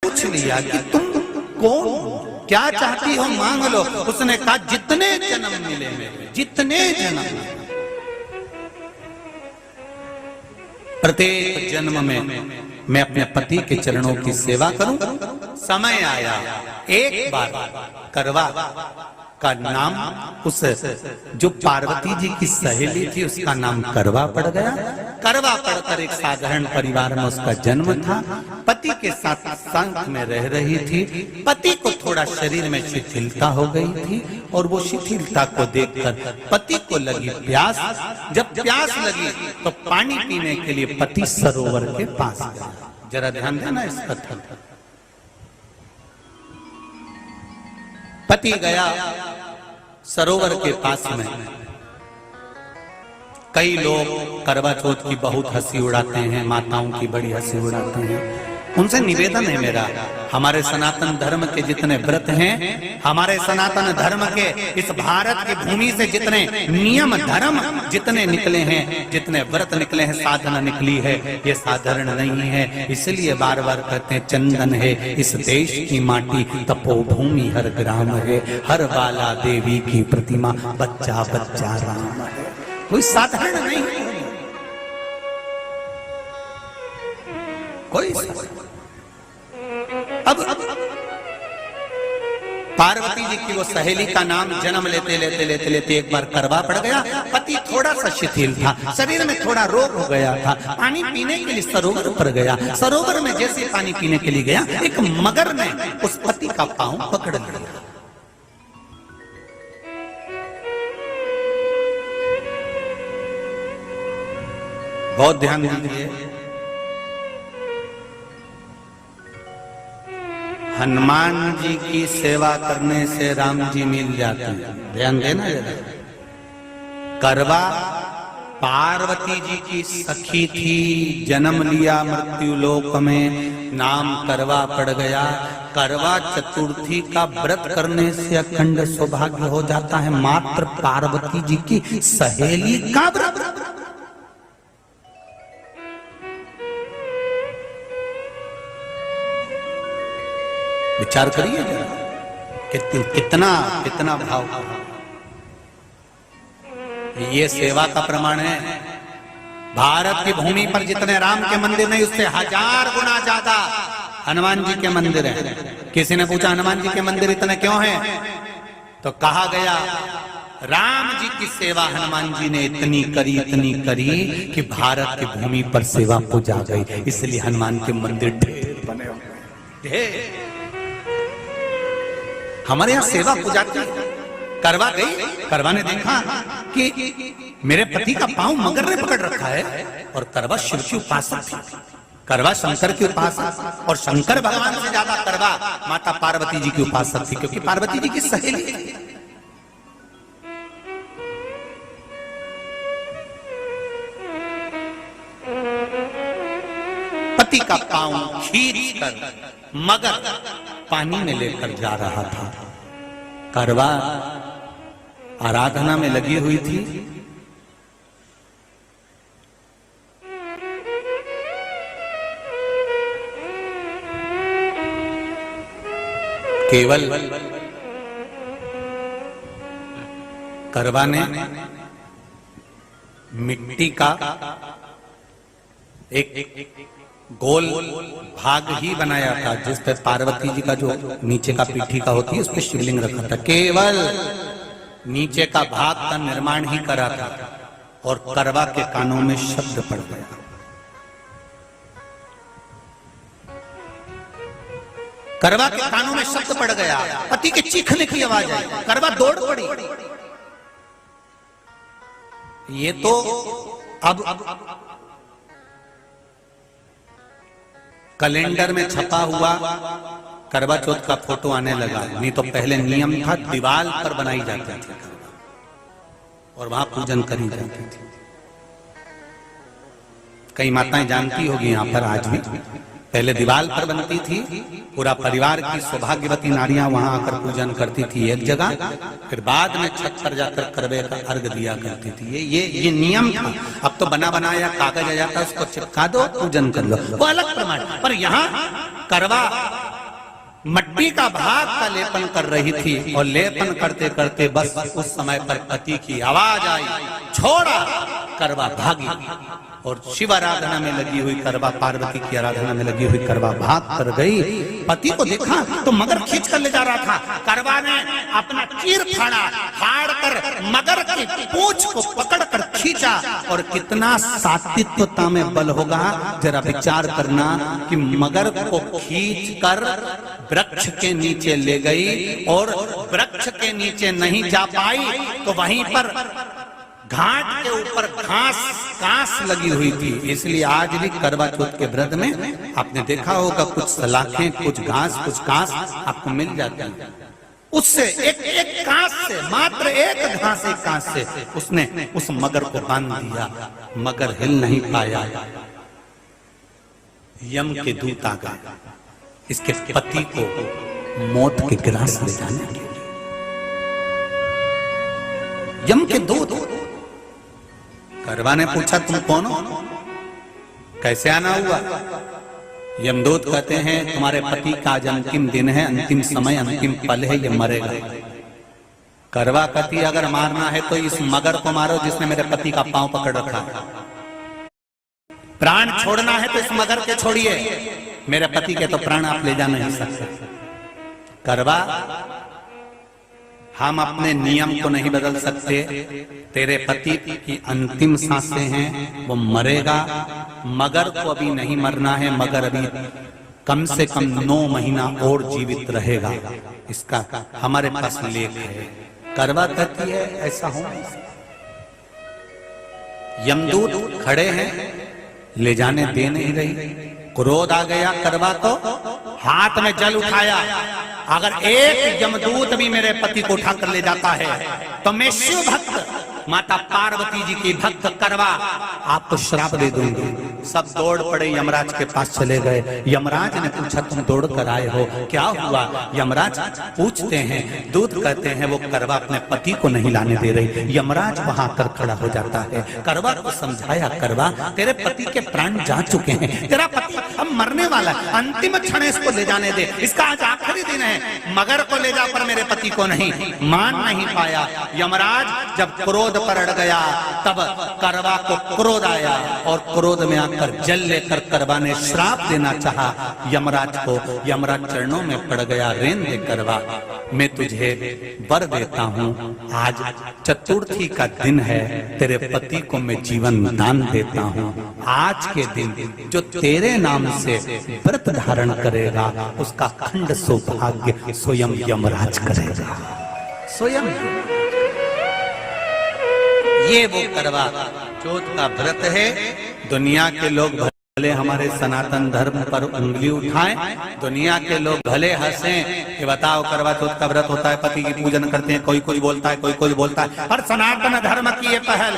पूछ लिया कि तुम कौन, क्या चाहती हो, मांग लो। उसने कहा जितने जन्म मिले मेरे, जितने जन्म, प्रत्येक जन्म में मैं अपने पति के चरणों की सेवा करूं। समय आया, एक बार करवा का नाम, उस जो पार्वती जी की सहेली थी उसका नाम करवा पड़ गया। करवा पड़कर एक साधारण परिवार में उसका जन्म था। पति के साथ संग में रह रही थी। पति को थोड़ा शरीर में शिथिलता हो गई थी और वो शिथिलता को देखकर पति को लगी प्यास। जब प्यास लगी तो पानी पीने के लिए पति सरोवर के पास गया। जरा ध्यान देना इस कथन पर। पति गया सरोवर के पास में। कई लोग करवा चौथ की बहुत हंसी उड़ाते हैं, माताओं की बड़ी हंसी उड़ाते हैं। उनसे निवेदन है मेरा, हमारे सनातन धर्म के जितने व्रत हैं, हमारे सनातन धर्म के इस भारत की भूमि से जितने नियम धर्म जितने निकले हैं, जितने व्रत निकले हैं, साधना निकली है, ये साधारण नहीं है। इसलिए बार बार कहते हैं चंदन है इस देश की माटी, तपोभूमि हर ग्राम है, हर बाला देवी की प्रतिमा, बच्चा बच्चा राम है। कोई साधारण नहीं है, कोई। अब पार्वती जी की वो सहेली का नाम जन्म लेते लेते लेते लेते एक बार करवा पड़ गया। पति थोड़ा सा शिथिल था, शरीर में थोड़ा रोग हो गया था। पानी पीने के लिए सरोवर पर गया। सरोवर में जैसे पानी पीने के लिए गया, एक मगर ने उस पति का पांव पकड़ लिया। बहुत ध्यान दीजिए, हनुमान जी की सेवा करने से राम जी मिल जाते हैं। ध्यान देना जरा। करवा पार्वती जी की सखी थी, जन्म लिया मृत्यु लोक में, नाम करवा पड़ गया। करवा चतुर्थी का व्रत करने से अखंड सौभाग्य हो जाता है। मात्र पार्वती जी की सहेली का व्रत। विचार करिए जरा, कितना कितना भाव। ये सेवा का प्रमाण है। भारत की भूमि पर जितने राम के मंदिर नहीं, उससे 1000 गुना ज्यादा हनुमान जी के मंदिर हैं। किसी ने पूछा हनुमान जी के मंदिर इतने क्यों हैं, तो कहा गया राम जी की सेवा हनुमान जी ने इतनी करी कि भारत की भूमि पर सेवा पूजा गई। इसलिए हनुमान के मंदिर ढेर बने हुए, ढेर। हमारे यहाँ सेवा पूजा की। करवा गई, करवा ने देखा कि मेरे पति का पांव मगर ने पकड़ रखा है, और करवा शिव की उपासक थी। करवा शंकर की उपासक, और शंकर भगवान से ज्यादा करवा माता पार्वती जी की उपासक थी, क्योंकि पार्वती जी की सहेली थी। पति का पांव खींच कर मगर पानी में लेकर जा रहा था। करवा आराधना में लगी हुई थी। केवल करवा ने मिट्टी का एक गोल भाग ही बनाया था, जिस पे पार्वती जी का जो नीचे का पीठी का होती है उस पे शिवलिंग रखा था। केवल नीचे का भाग का निर्माण ही करा था, और करवा के कानों में शब्द पड़ गया। करवा के कानों में शब्द पड़ गया, पति के चीखने की आवाज आई। करवा दौड़ पड़ी। ये तो अब कैलेंडर में छपा हुआ करवा चौथ का फोटो आने लगा, नहीं तो पहले नियम था दीवार पर बनाई जाती थी और वहां पूजन करी जाती थी। कई माताएं जानती होगी यहाँ पर आज भी, पहले दीवार पर बनती थी, पूरा परिवार की सौभाग्यवती नारियां वहां आकर पूजन करती थी एक जगह, फिर बाद में छत पर जाकर करवे का अर्घ दिया करती थी। ये नियम था। अब तो बना बनाया कागज आ जाता है, उसको चिपका दो, पूजन कर लो, वो अलग प्रमाण। पर यहाँ करवा मट्टी का भाग का लेपन कर रही थी और लेपन करते करते बस उस समय पर पति की आवाज आई, छोड़ा, करवा भागी। और शिव आराधना में लगी हुई करवा, पार्वती की आराधना में लगी हुई करवा भाग कर गई। पति को देखा तो मगर खींच कर ले जा रहा था। करवा ने अपना चीर फाड़ कर मगर की पूंछ को पकड़ कर खींचा। और कितना सात्विकता में बल होगा, जरा विचार करना कि मगर को खींच कर वृक्ष के नीचे ले गई और वृक्ष के नीचे नहीं जा पाई तो वहीं पर घाट के ऊपर घास लगी हुई थी। इसलिए आज भी करवा चौथ के व्रत में आपने देखा होगा कुछ सलाखें, कुछ घास आपको मिल जाती है। उससे एक घास से, मात्र एक घास, एक घास से उसने उस मगर को बांध दिया। मगर हिल नहीं पाया। यम के दूत आ गए इसके पति को मौत के ग्रास ले जाने के लिए। यम के दूत। करवा ने पूछा तुम कौन हो, कैसे आना हुआ? यमदूत कहते हैं तुम्हारे पति का आज अंतिम दिन है, अंतिम समय, अंतिम पल है, ये मरेगा। करवा कहती अगर मारना है तो इस मगर को मारो जिसने मेरे पति का पांव पकड़ रखा। प्राण छोड़ना है तो इस मगर के छोड़िए, मेरे पति के तो प्राण आप ले जा नहीं सकते। करवा, हम अपने नियम को नहीं बदल सकते। तेरे पति की अंतिम सांसें हैं, वो मरेगा। मगर को अभी नहीं मरना है, मगर अभी कम से कम 9 महीना और जीवित रहेगा। इसका हमारे पास लेख है। करवा कहती है ऐसा हो नहीं सकता। यमदूत खड़े हैं, ले जाने दे नहीं रही। क्रोध आ गया करवा को, हाथ में जल उठाया। अगर एक यमदूत भी मेरे पति को उठाकर ले जाता है तो मैं शिव भक्त माता पार्वती जी की भक्त करवा आपको श्राप दे दूंगी। सब दौड़ पड़े, यमराज के पास चले गए। यमराज ने पूछा तुम दौड़ कर आए हो, क्या हुआ? यमराज पूछते हैं, दूत कहते हैं वो करवा अपने पति को नहीं लाने दे रही। यमराज वहां कर खड़ा हो जाता है। करवा को समझाया, करवा तेरे पति के प्राण जा चुके हैं, तेरा पति अब मरने वाला है, अंतिम क्षण इसको ले जाने दे, इसका आज आखिरी दिन है। मगर को ले जा पर मेरे पति को नहीं। मान नहीं पाया। यमराज जब क्रोध पर अड़ गया तब करवा को क्रोध आया और क्रोध में आकर जल लेकर करवा ने श्राप देना चाहा यमराज को। यमराज चरणों में पड़ गया, रेन दे करवा, मैं तुझे वर देता हूँ, आज चतुर्थी का दिन है, तेरे पति को मैं जीवन दान देता हूँ। आज के दिन जो तेरे नाम से व्रत धारण करेगा उसका खंड सौभाग्य स्वयं यमराज करेगा। स्वयं ये वो करवा चौथ का व्रत है। दुनिया के लोग भले हमारे सनातन धर्म पर उंगली उठाएं, दुनिया के लोग भले हंसें कि बताओ करवा चौथ का व्रत होता है, पति की पूजन करते हैं, कोई कोई बोलता है, कोई कोई बोलता है, पर सनातन धर्म की ये पहल,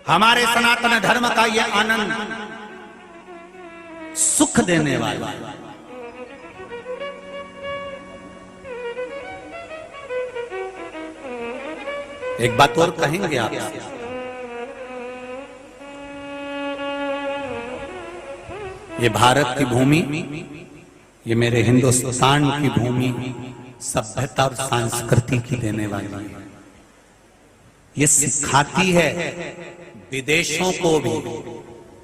हमारे सनातन धर्म का ये आनंद सुख देने वाला। एक बात और कहेंगे आप, ये भारत की भूमि, ये मेरे हिंदुस्तान की भूमि सभ्यता और संस्कृति की देने वाली है। ये सिखाती है विदेशों को भी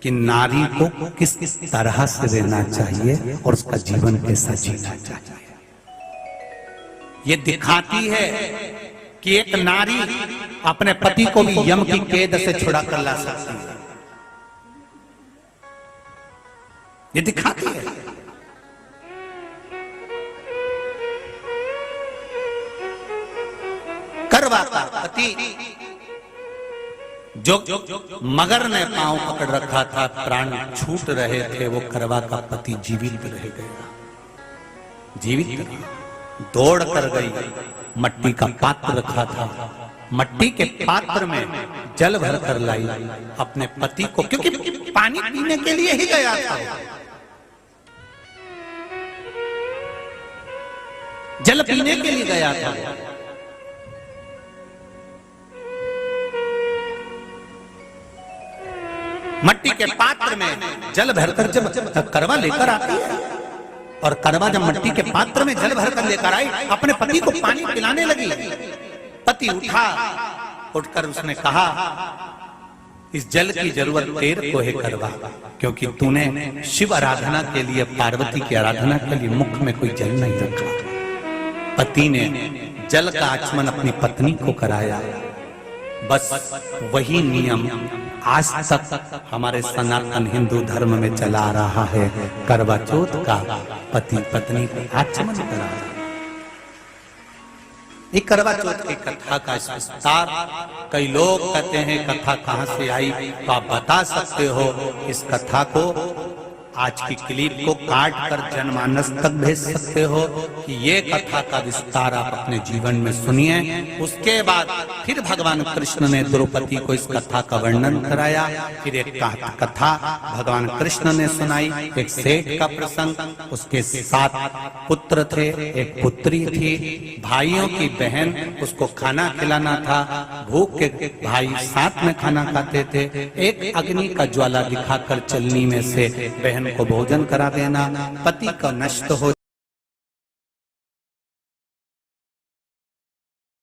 कि नारी को किस तरह से रहना चाहिए और उसका जीवन कैसा जीना चाहिए। ये दिखाती है कि एक नारी अपने पति को भी यम की कैद से छुड़ा कर ला सकती है। ये दिखाती है। करवा का पति जो मगर ने पांव पकड़ रखा था, प्राण छूट रहे थे, वो करवा का पति जीवित रह गया। जीवित दौड़ कर गई, मट्टी का पात्र रखा था, मट्टी के पात्र में जल भर कर लाई अपने पति को, क्योंकि पानी पीने के लिए ही गया था, जल पीने के लिए गया था। मट्टी के पात्र में जल भरकर जब करवा लेकर आती है, और करवा जब मट्टी के पात्र में जल भरकर लेकर आई, अपने पति को पानी पिलाने लगी। पति उठा, उठकर उसने कहा, इस जल की जरूरत तेरे को है करवा, क्योंकि तूने शिव आराधना के लिए, पार्वती की आराधना के लिए मुख में कोई जल नहीं रखा। पति ने जल का आचमन अपनी पत्नी को कराया। बस वही नियम आज तक हमारे सनातन हिंदू धर्म में चला आ रहा है। करवा चौथ का पति पत्नी को आचमन करा। ये करवा चौथ की कथा का विस्तार, कई लोग कहते हैं कथा कहां से आई, तो आप बता सकते हो इस कथा को, आज की क्लिप को काट कर जनमानस तक भेज सकते हो कि ये कथा का विस्तार आप अपने जीवन में सुनिए। उसके बाद फिर भगवान कृष्ण ने द्रौपदी को इस कथा का वर्णन कराया। फिर एक कथा भगवान कृष्ण ने सुनाई, एक सेठ का प्रसंग, उसके 7 पुत्र थे, एक पुत्री थी, भाइयों की बहन, उसको खाना खिलाना था, भूख के भाई साथ में खाना खाते थे, एक अग्नि का ज्वाला दिखाकर चलनी में से बहन को भोजन करा देना, पति का नष्ट हो